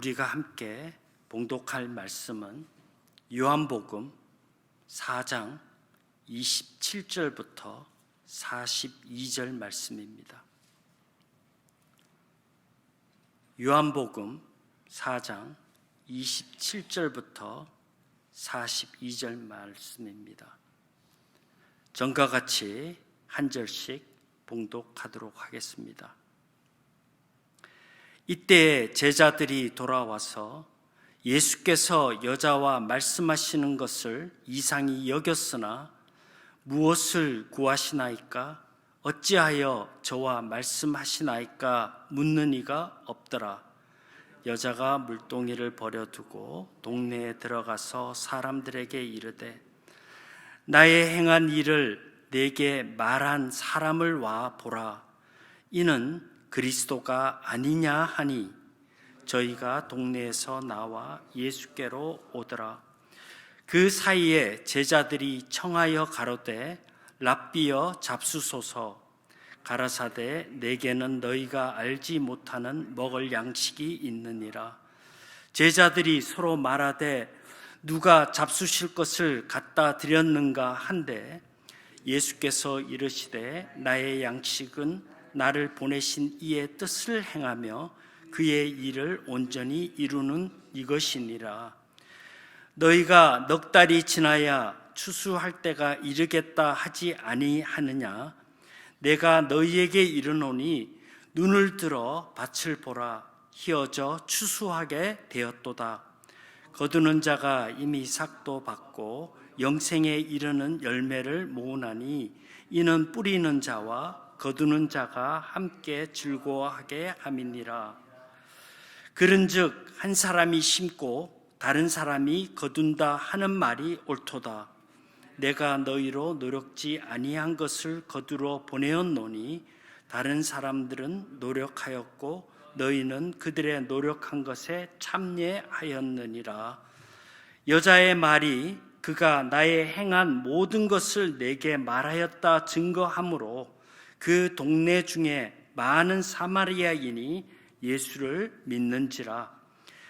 우리가 함께 봉독할 말씀은 요한복음 4장 27절부터 42절 말씀입니다. 요한복음 4장 27절부터 42절 말씀입니다. 전과 같이 한 절씩 봉독하도록 하겠습니다. 이때 제자들이 돌아와서 예수께서 여자와 말씀하시는 것을 이상히 여겼으나 무엇을 구하시나이까? 어찌하여 저와 말씀하시나이까? 묻는 이가 없더라. 여자가 물동이를 버려두고 동네에 들어가서 사람들에게 이르되 나의 행한 일을 내게 말한 사람을 와 보라. 이는 그리스도가 아니냐 하니 저희가 동네에서 나와 예수께로 오더라. 그 사이에 제자들이 청하여 가로되 랍비여 잡수소서. 가라사대 내게는 너희가 알지 못하는 먹을 양식이 있느니라. 제자들이 서로 말하되 누가 잡수실 것을 갖다 드렸는가 한데 예수께서 이르시되 나의 양식은 나를 보내신 이의 뜻을 행하며 그의 일을 온전히 이루는 이것이니라. 너희가 넉 달이 지나야 추수할 때가 이르겠다 하지 아니하느냐? 내가 너희에게 이르노니 눈을 들어 밭을 보라. 희어져 추수하게 되었도다. 거두는 자가 이미 삭도 받고 영생에 이르는 열매를 모으나니 이는 뿌리는 자와 거두는 자가 함께 즐거워하게 함이니라. 그런즉 한 사람이 심고 다른 사람이 거둔다 하는 말이 옳도다. 내가 너희로 노력지 아니한 것을 거두러 보내었노니 다른 사람들은 노력하였고 너희는 그들의 노력한 것에 참여하였느니라. 여자의 말이 그가 나의 행한 모든 것을 내게 말하였다 증거하므로 그 동네 중에 많은 사마리아인이 예수를 믿는지라.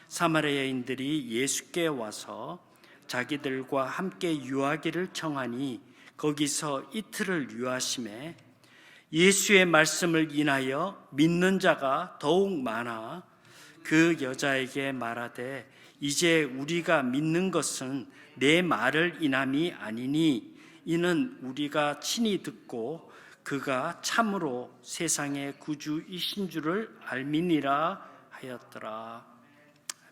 사마리아인들이 예수께 와서 자기들과 함께 유하기를 청하니 거기서 이틀을 유하심에 예수의 말씀을 인하여 믿는 자가 더욱 많아 그 여자에게 말하되 이제 우리가 믿는 것은 내 말을 인함이 아니니 이는 우리가 친히 듣고 그가 참으로 세상의 구주이신 줄을 알미니라 하였더라.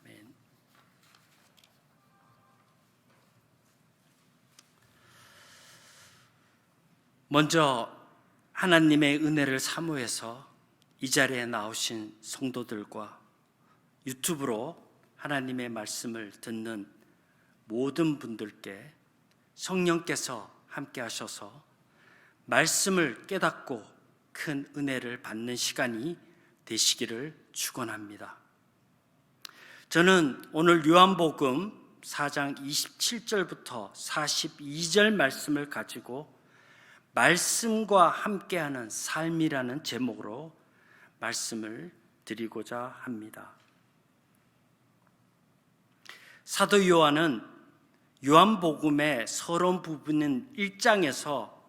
아멘. 먼저 하나님의 은혜를 사모해서 이 자리에 나오신 성도들과 유튜브로 하나님의 말씀을 듣는 모든 분들께 성령께서 함께 하셔서 말씀을 깨닫고 큰 은혜를 받는 시간이 되시기를 축원합니다. 저는 오늘 요한복음 4장 27절부터 42절 말씀을 가지고 말씀과 함께하는 삶이라는 제목으로 말씀을 드리고자 합니다. 사도 요한은 요한복음의 서론 부분인 1장에서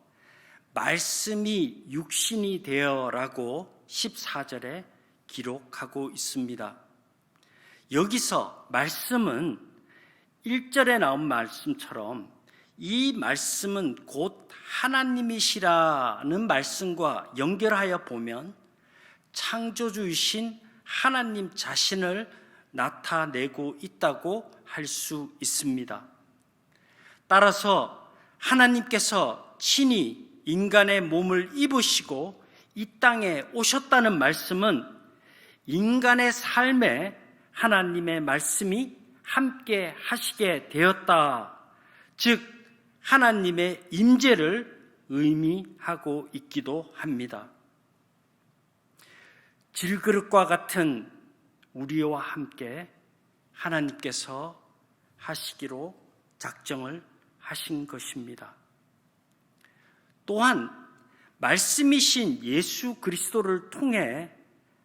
말씀이 육신이 되어라고 14절에 기록하고 있습니다. 여기서 말씀은 1절에 나온 말씀처럼 이 말씀은 곧 하나님이시라는 말씀과 연결하여 보면 창조주이신 하나님 자신을 나타내고 있다고 할 수 있습니다. 따라서 하나님께서 친히 인간의 몸을 입으시고 이 땅에 오셨다는 말씀은 인간의 삶에 하나님의 말씀이 함께 하시게 되었다. 즉 하나님의 임재를 의미하고 있기도 합니다. 질그릇과 같은 우리와 함께 하나님께서 하시기로 작정을 하신 것입니다. 또한 말씀이신 예수 그리스도를 통해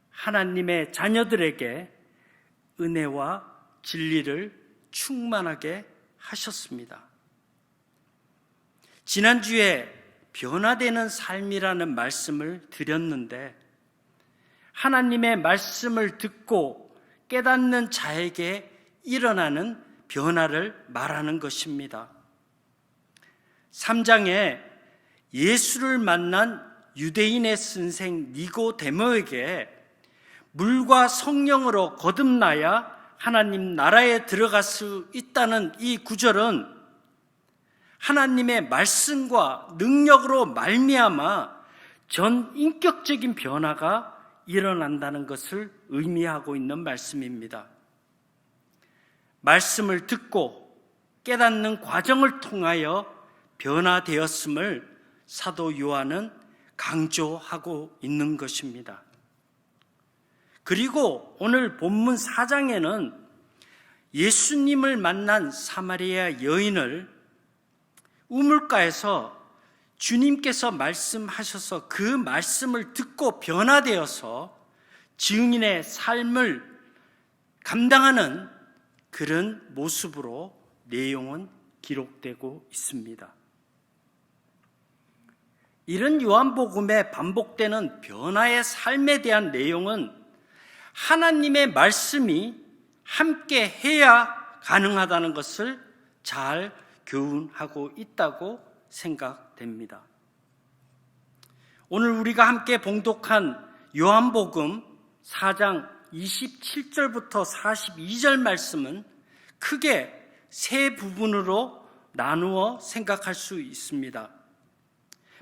하나님의 자녀들에게 은혜와 진리를 충만하게 하셨습니다. 지난주에 변화되는 삶이라는 말씀을 드렸는데, 하나님의 말씀을 듣고 깨닫는 자에게 일어나는 변화를 말하는 것입니다. 3장에 예수를 만난 유대인의 선생 니고데모에게 물과 성령으로 거듭나야 하나님 나라에 들어갈 수 있다는 이 구절은 하나님의 말씀과 능력으로 말미암아 전인격적인 변화가 일어난다는 것을 의미하고 있는 말씀입니다. 말씀을 듣고 깨닫는 과정을 통하여 변화되었음을 사도 요한은 강조하고 있는 것입니다. 그리고 오늘 본문 4장에는 예수님을 만난 사마리아 여인을 우물가에서 주님께서 말씀하셔서 그 말씀을 듣고 변화되어서 증인의 삶을 감당하는 그런 모습으로 내용은 기록되고 있습니다. 이런 요한복음에 반복되는 변화의 삶에 대한 내용은 하나님의 말씀이 함께 해야 가능하다는 것을 잘 교훈하고 있다고 생각됩니다. 오늘 우리가 함께 봉독한 요한복음 4장 27절부터 42절 말씀은 크게 세 부분으로 나누어 생각할 수 있습니다.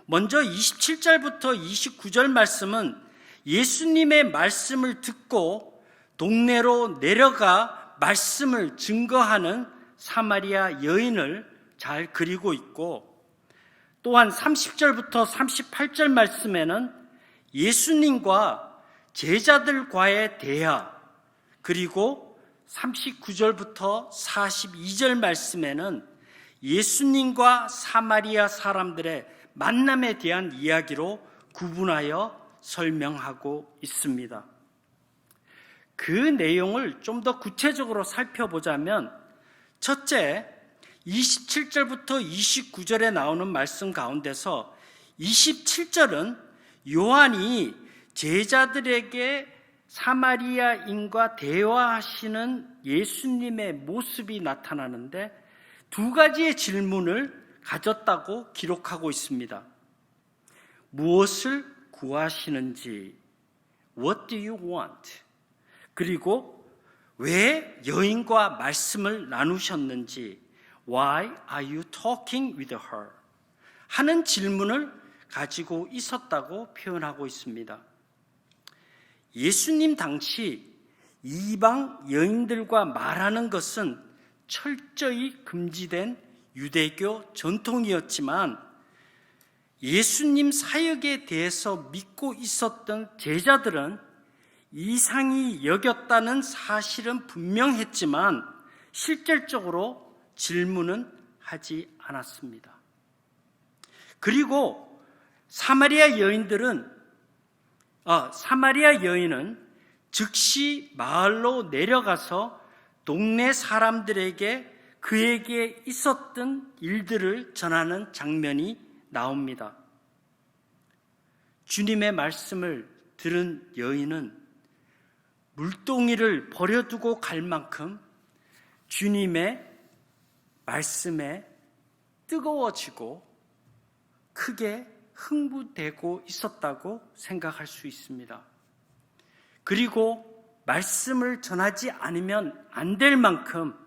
먼저 27절부터 29절 말씀은 예수님의 말씀을 듣고 동네로 내려가 말씀을 증거하는 사마리아 여인을 잘 그리고 있고, 또한 30절부터 38절 말씀에는 예수님과 제자들과의 대화, 그리고 39절부터 42절 말씀에는 예수님과 사마리아 사람들의 만남에 대한 이야기로 구분하여 설명하고 있습니다. 그 내용을 좀 더 구체적으로 살펴보자면, 첫째, 27절부터 29절에 나오는 말씀 가운데서 27절은 요한이 제자들에게 사마리아인과 대화하시는 예수님의 모습이 나타나는데 두 가지의 질문을 가졌다고 기록하고 있습니다. 무엇을 구하시는지, What do you want? 그리고 왜 여인과 말씀을 나누셨는지, Why are you talking with her? 하는 질문을 가지고 있었다고 표현하고 있습니다. 예수님 당시 이방 여인들과 말하는 것은 철저히 금지된 유대교 전통이었지만, 예수님 사역에 대해서 믿고 있었던 제자들은 이상히 여겼다는 사실은 분명했지만 실질적으로 질문은 하지 않았습니다. 그리고 사마리아 여인은 즉시 마을로 내려가서 동네 사람들에게 그에게 있었던 일들을 전하는 장면이 나옵니다. 주님의 말씀을 들은 여인은 물동이를 버려두고 갈 만큼 주님의 말씀에 뜨거워지고 크게 흥분되고 있었다고 생각할 수 있습니다. 그리고 말씀을 전하지 않으면 안 될 만큼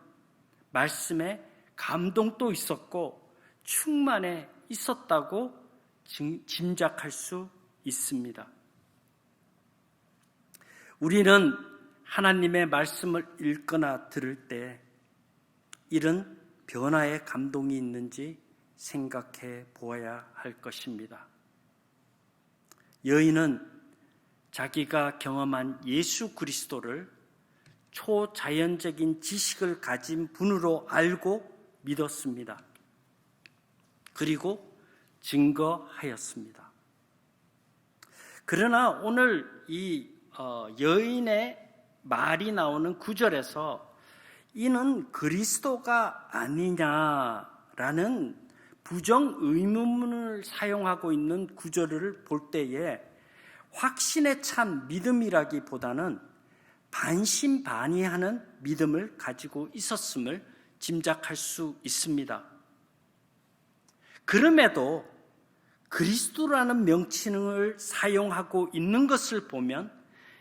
말씀에 감동도 있었고 충만해 있었다고 짐작할 수 있습니다. 우리는 하나님의 말씀을 읽거나 들을 때 이런 변화의 감동이 있는지 생각해 보아야 할 것입니다. 여인은 자기가 경험한 예수 그리스도를 초자연적인 지식을 가진 분으로 알고 믿었습니다. 그리고 증거하였습니다. 그러나 오늘 이 여인의 말이 나오는 구절에서 이는 그리스도가 아니냐라는 부정 의문문을 사용하고 있는 구절을 볼 때에 확신에 찬 믿음이라기보다는 반신반의하는 믿음을 가지고 있었음을 짐작할 수 있습니다. 그럼에도 그리스도라는 명칭을 사용하고 있는 것을 보면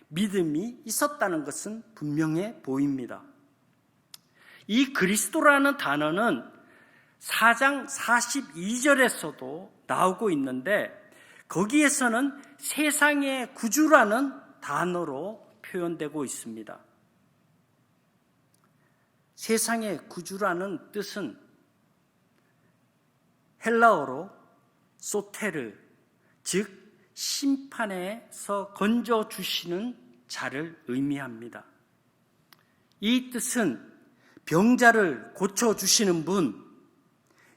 믿음이 있었다는 것은 분명해 보입니다. 이 그리스도라는 단어는 4장 42절에서도 나오고 있는데 거기에서는 세상의 구주라는 단어로 표현되고 있습니다. 세상의 구주라는 뜻은 헬라어로 소테르, 즉 심판에서 건져주시는 자를 의미합니다. 이 뜻은 병자를 고쳐주시는 분,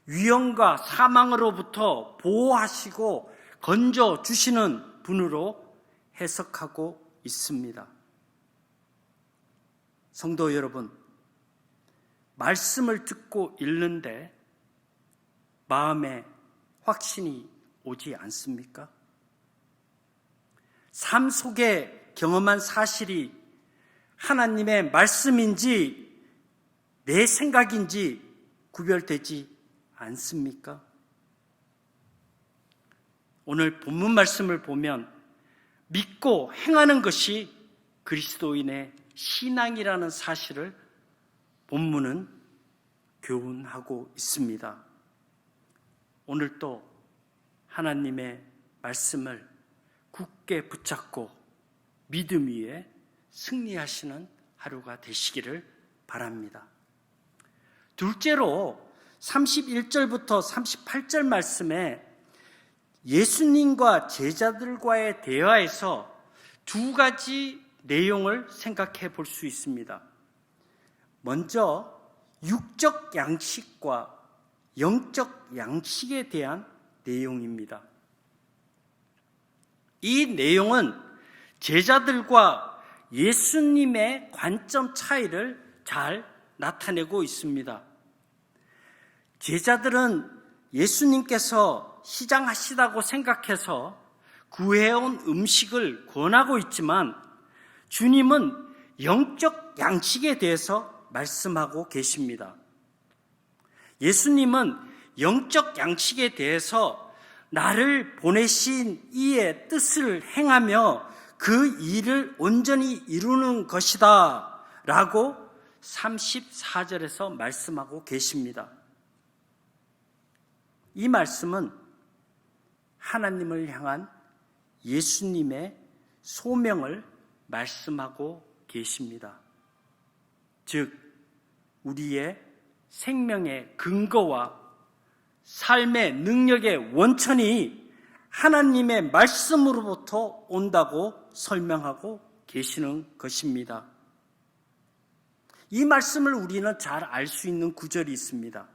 위험과 사망으로부터 보호하시고 건져주시는 분으로 해석하고 있습니다. 성도 여러분, 말씀을 듣고 읽는데 마음에 확신이 오지 않습니까? 삶 속에 경험한 사실이 하나님의 말씀인지 내 생각인지 구별되지 않습니까? 오늘 본문 말씀을 보면 믿고 행하는 것이 그리스도인의 신앙이라는 사실을 본문은 교훈하고 있습니다. 오늘도 하나님의 말씀을 굳게 붙잡고 믿음 위에 승리하시는 하루가 되시기를 바랍니다. 둘째로 31절부터 38절 말씀에 예수님과 제자들과의 대화에서 두 가지 내용을 생각해 볼 수 있습니다. 먼저 육적 양식과 영적 양식에 대한 내용입니다. 이 내용은 제자들과 예수님의 관점 차이를 잘 나타내고 있습니다. 제자들은 예수님께서 시장하시다고 생각해서 구해온 음식을 권하고 있지만 주님은 영적 양식에 대해서 말씀하고 계십니다. 예수님은 영적 양식에 대해서 나를 보내신 이의 뜻을 행하며 그 일을 온전히 이루는 것이다 라고 34절에서 말씀하고 계십니다. 이 말씀은 하나님을 향한 예수님의 소명을 말씀하고 계십니다. 즉 우리의 생명의 근거와 삶의 능력의 원천이 하나님의 말씀으로부터 온다고 설명하고 계시는 것입니다. 이 말씀을 우리는 잘 알 수 있는 구절이 있습니다.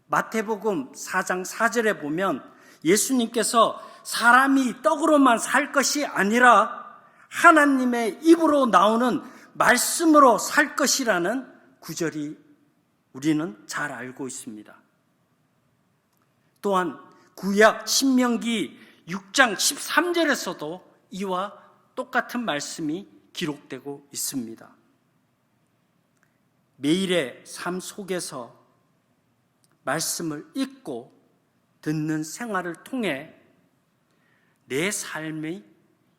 마태복음 4장 4절에 보면 예수님께서 사람이 떡으로만 살 것이 아니라 하나님의 입으로 나오는 말씀으로 살 것이라는 구절이 우리는 잘 알고 있습니다. 또한 구약 신명기 6장 13절에서도 이와 똑같은 말씀이 기록되고 있습니다. 매일의 삶 속에서 말씀을 읽고 듣는 생활을 통해 내 삶의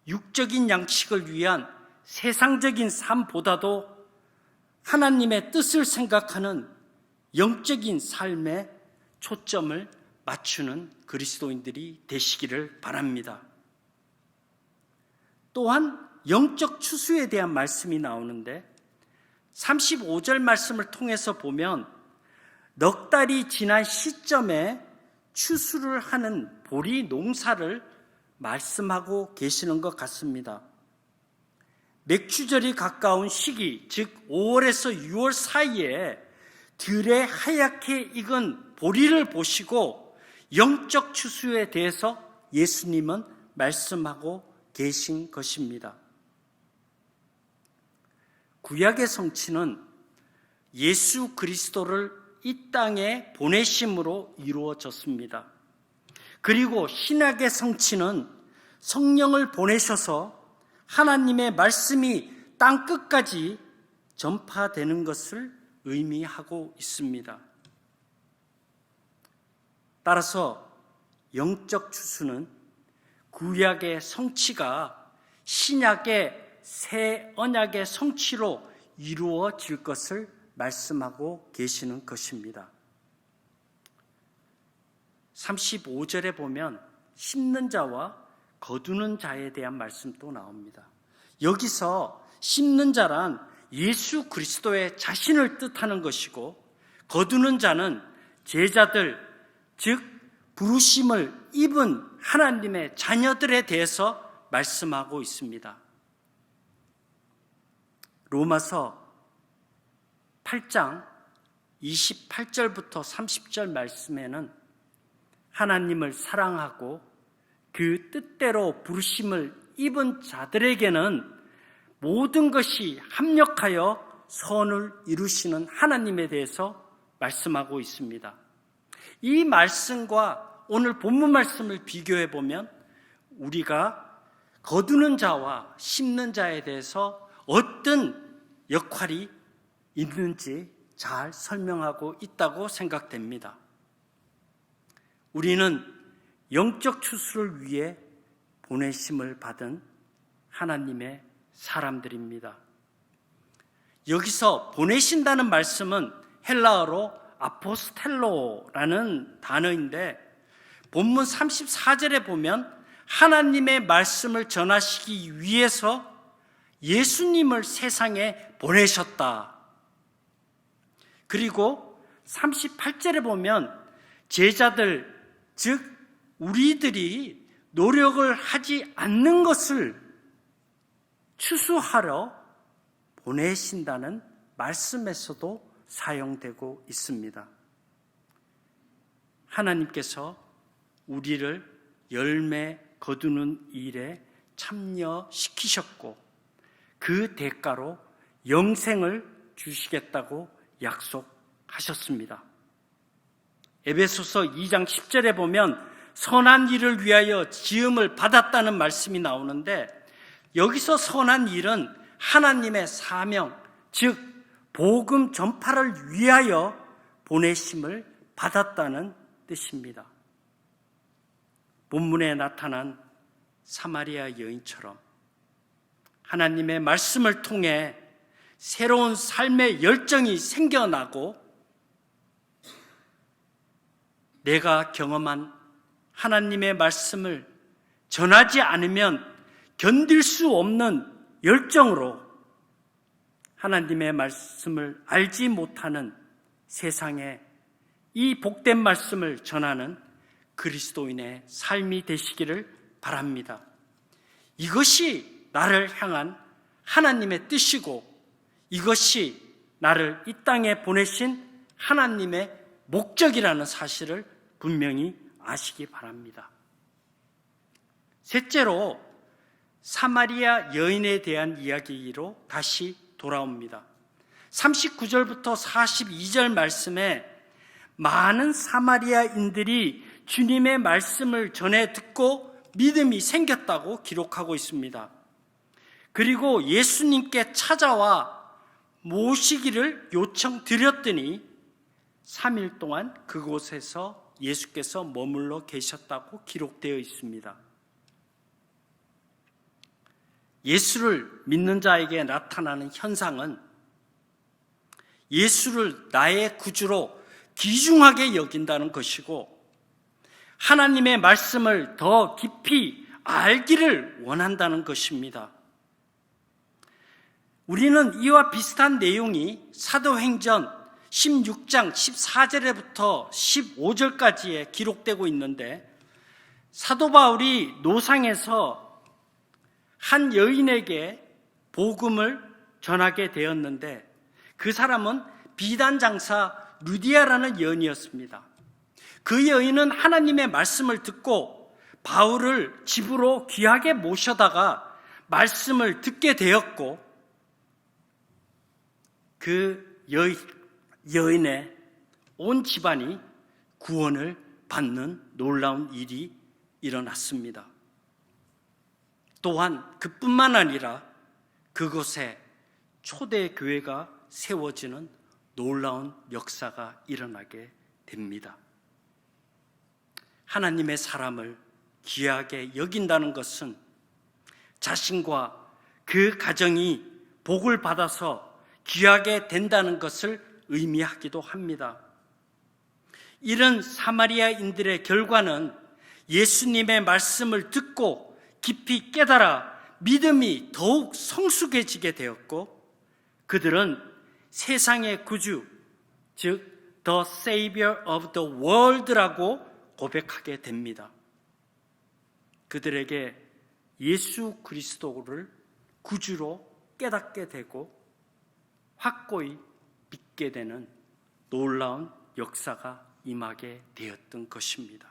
육적인 양식을 위한 세상적인 삶보다도 하나님의 뜻을 생각하는 영적인 삶에 초점을 맞추는 그리스도인들이 되시기를 바랍니다. 또한 영적 추수에 대한 말씀이 나오는데 35절 말씀을 통해서 보면 넉 달이 지난 시점에 추수를 하는 보리 농사를 말씀하고 계시는 것 같습니다. 맥추절이 가까운 시기, 즉 5월에서 6월 사이에 들에 하얗게 익은 보리를 보시고 영적 추수에 대해서 예수님은 말씀하고 계신 것입니다. 구약의 성취는 예수 그리스도를 이 땅에 보내심으로 이루어졌습니다. 그리고 신약의 성취는 성령을 보내셔서 하나님의 말씀이 땅 끝까지 전파되는 것을 의미하고 있습니다. 따라서 영적 추수는 구약의 성취가 신약의 새 언약의 성취로 이루어질 것을 말씀하고 계시는 것입니다. 35절에 보면 심는 자와 거두는 자에 대한 말씀도 나옵니다. 여기서 심는 자란 예수 그리스도의 자신을 뜻하는 것이고, 거두는 자는 제자들, 즉 부르심을 입은 하나님의 자녀들에 대해서 말씀하고 있습니다. 로마서 8장 28절부터 30절 말씀에는 하나님을 사랑하고 그 뜻대로 부르심을 입은 자들에게는 모든 것이 합력하여 선을 이루시는 하나님에 대해서 말씀하고 있습니다. 이 말씀과 오늘 본문 말씀을 비교해 보면 우리가 거두는 자와 심는 자에 대해서 어떤 역할이 있는지 잘 설명하고 있다고 생각됩니다. 우리는 영적 추수를 위해 보내심을 받은 하나님의 사람들입니다. 여기서 보내신다는 말씀은 헬라어로 아포스텔로라는 단어인데, 본문 34절에 보면 하나님의 말씀을 전하시기 위해서 예수님을 세상에 보내셨다. 그리고 38절에 보면 제자들, 즉 우리들이 노력을 하지 않는 것을 추수하러 보내신다는 말씀에서도 사용되고 있습니다. 하나님께서 우리를 열매 거두는 일에 참여시키셨고 그 대가로 영생을 주시겠다고 약속하셨습니다. 에베소서 2장 10절에 보면 선한 일을 위하여 지음을 받았다는 말씀이 나오는데, 여기서 선한 일은 하나님의 사명, 즉 복음 전파를 위하여 보내심을 받았다는 뜻입니다. 본문에 나타난 사마리아 여인처럼 하나님의 말씀을 통해 새로운 삶의 열정이 생겨나고, 내가 경험한 하나님의 말씀을 전하지 않으면 견딜 수 없는 열정으로 하나님의 말씀을 알지 못하는 세상에 이 복된 말씀을 전하는 그리스도인의 삶이 되시기를 바랍니다. 이것이 나를 향한 하나님의 뜻이고, 이것이 나를 이 땅에 보내신 하나님의 목적이라는 사실을 분명히 아시기 바랍니다. 셋째로 사마리아 여인에 대한 이야기로 다시 돌아옵니다. 39절부터 42절 말씀에 많은 사마리아인들이 주님의 말씀을 전해 듣고 믿음이 생겼다고 기록하고 있습니다. 그리고 예수님께 찾아와 모시기를 요청드렸더니 3일 동안 그곳에서 예수께서 머물러 계셨다고 기록되어 있습니다. 예수를 믿는 자에게 나타나는 현상은 예수를 나의 구주로 귀중하게 여긴다는 것이고, 하나님의 말씀을 더 깊이 알기를 원한다는 것입니다. 우리는 이와 비슷한 내용이 사도행전 16장 14절부터 15절까지에 기록되고 있는데, 사도 바울이 노상에서 한 여인에게 복음을 전하게 되었는데, 그 사람은 비단 장사 루디아라는 여인이었습니다. 그 여인은 하나님의 말씀을 듣고 바울을 집으로 귀하게 모셔다가 말씀을 듣게 되었고, 그 여인의 온 집안이 구원을 받는 놀라운 일이 일어났습니다. 또한 그뿐만 아니라 그곳에 초대교회가 세워지는 놀라운 역사가 일어나게 됩니다. 하나님의 사람을 귀하게 여긴다는 것은 자신과 그 가정이 복을 받아서 귀하게 된다는 것을 의미하기도 합니다. 이런 사마리아인들의 결과는 예수님의 말씀을 듣고 깊이 깨달아 믿음이 더욱 성숙해지게 되었고, 그들은 세상의 구주, 즉 The Savior of the World라고 고백하게 됩니다. 그들에게 예수 그리스도를 구주로 깨닫게 되고 확고히 믿게 되는 놀라운 역사가 임하게 되었던 것입니다.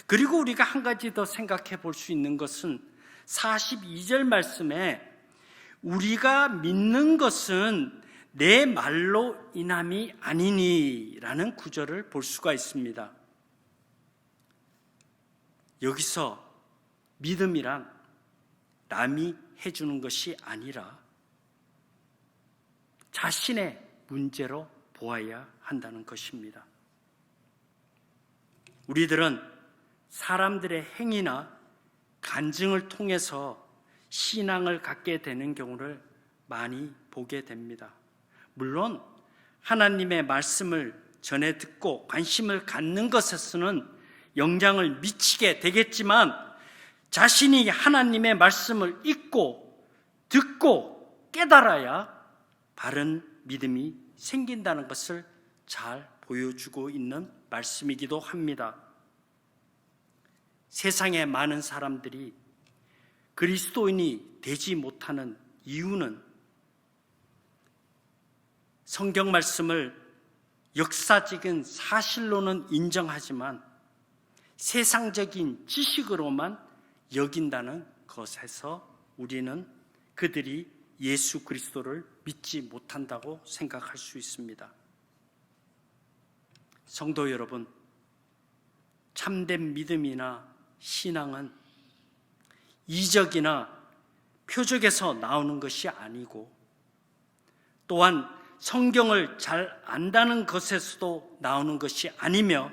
그리고 우리가 한 가지 더 생각해 볼 수 있는 것은 42절 말씀에 우리가 믿는 것은 내 말로 인함이 아니니 라는 구절을 볼 수가 있습니다. 여기서 믿음이란 남이 해주는 것이 아니라 자신의 문제로 보아야 한다는 것입니다. 우리들은 사람들의 행위나 간증을 통해서 신앙을 갖게 되는 경우를 많이 보게 됩니다. 물론 하나님의 말씀을 전해 듣고 관심을 갖는 것에서는 영향을 미치게 되겠지만, 자신이 하나님의 말씀을 읽고 듣고 깨달아야 바른 믿음이 생긴다는 것을 잘 보여주고 있는 말씀이기도 합니다. 세상의 많은 사람들이 그리스도인이 되지 못하는 이유는 성경 말씀을 역사적인 사실로는 인정하지만 세상적인 지식으로만 여긴다는 것에서 우리는 그들이 예수 그리스도를 믿지 못한다고 생각할 수 있습니다. 성도 여러분, 참된 믿음이나 신앙은 이적이나 표적에서 나오는 것이 아니고, 또한 성경을 잘 안다는 것에서도 나오는 것이 아니며,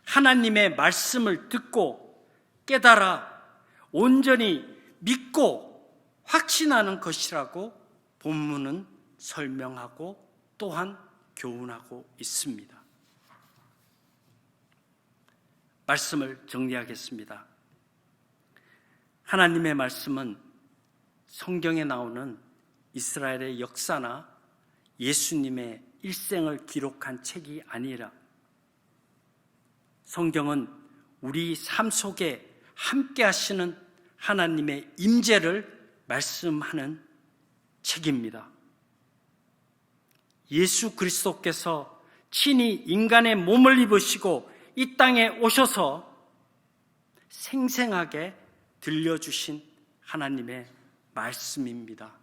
하나님의 말씀을 듣고 깨달아 온전히 믿고 확신하는 것이라고 본문은 설명하고 또한 교훈하고 있습니다. 말씀을 정리하겠습니다. 하나님의 말씀은 성경에 나오는 이스라엘의 역사나 예수님의 일생을 기록한 책이 아니라 성경은 우리 삶 속에 함께 하시는 하나님의 임재를 말씀하는 책입니다. 예수 그리스도께서 친히 인간의 몸을 입으시고 이 땅에 오셔서 생생하게 들려주신 하나님의 말씀입니다.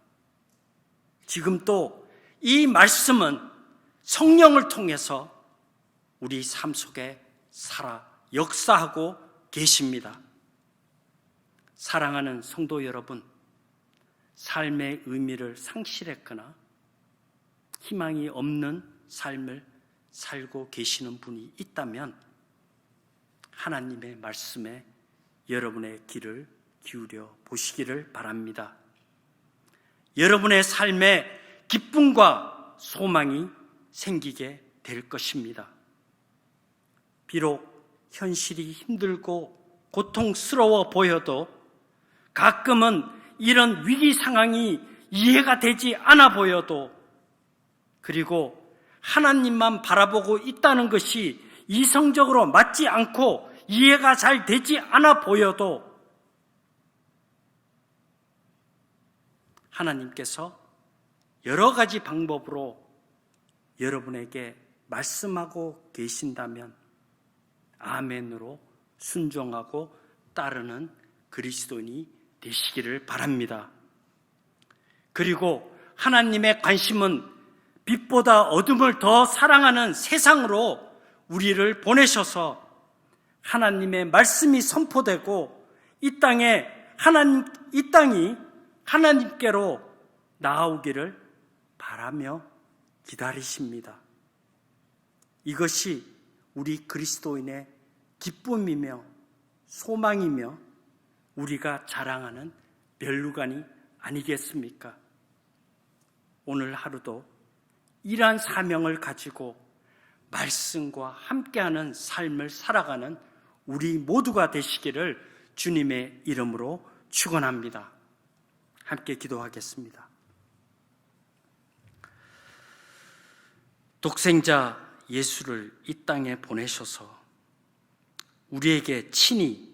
지금 또 이 말씀은 성령을 통해서 우리 삶 속에 살아 역사하고 계십니다. 사랑하는 성도 여러분, 삶의 의미를 상실했거나 희망이 없는 삶을 살고 계시는 분이 있다면 하나님의 말씀에 여러분의 귀를 기울여 보시기를 바랍니다. 여러분의 삶에 기쁨과 소망이 생기게 될 것입니다. 비록 현실이 힘들고 고통스러워 보여도 가끔은 이런 위기 상황이 이해가 되지 않아 보여도, 그리고 하나님만 바라보고 있다는 것이 이성적으로 맞지 않고 이해가 잘 되지 않아 보여도 하나님께서 여러 가지 방법으로 여러분에게 말씀하고 계신다면 아멘으로 순종하고 따르는 그리스도인이 되시기를 바랍니다. 그리고 하나님의 관심은 빛보다 어둠을 더 사랑하는 세상으로 우리를 보내셔서 하나님의 말씀이 선포되고 이 땅이 하나님께로 나아오기를 바라며 기다리십니다. 이것이 우리 그리스도인의 기쁨이며 소망이며 우리가 자랑하는 면류관이 아니겠습니까? 오늘 하루도 이러한 사명을 가지고 말씀과 함께하는 삶을 살아가는 우리 모두가 되시기를 주님의 이름으로 축원합니다. 함께 기도하겠습니다. 독생자 예수를 이 땅에 보내셔서 우리에게 친히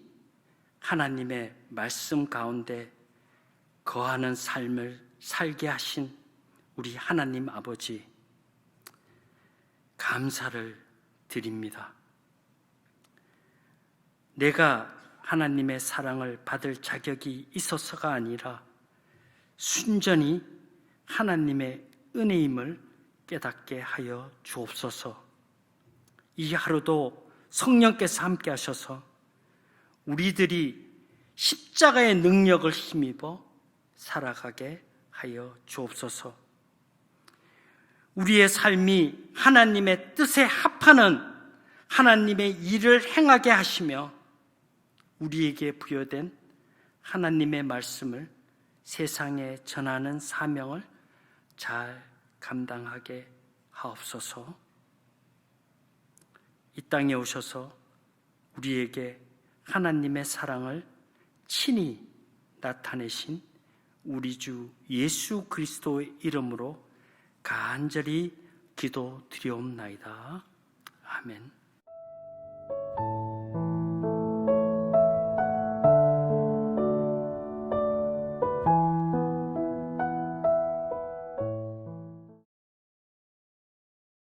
하나님의 말씀 가운데 거하는 삶을 살게 하신 우리 하나님 아버지, 감사를 드립니다. 내가 하나님의 사랑을 받을 자격이 있어서가 아니라 순전히 하나님의 은혜임을 깨닫게 하여 주옵소서. 이 하루도 성령께서 함께 하셔서 우리들이 십자가의 능력을 힘입어 살아가게 하여 주옵소서. 우리의 삶이 하나님의 뜻에 합하는 하나님의 일을 행하게 하시며 우리에게 부여된 하나님의 말씀을 세상에 전하는 사명을 잘 감당하게 하옵소서. 이 땅에 오셔서 우리에게 하나님의 사랑을 친히 나타내신 우리 주 예수 그리스도의 이름으로 간절히 기도드리옵나이다. 아멘.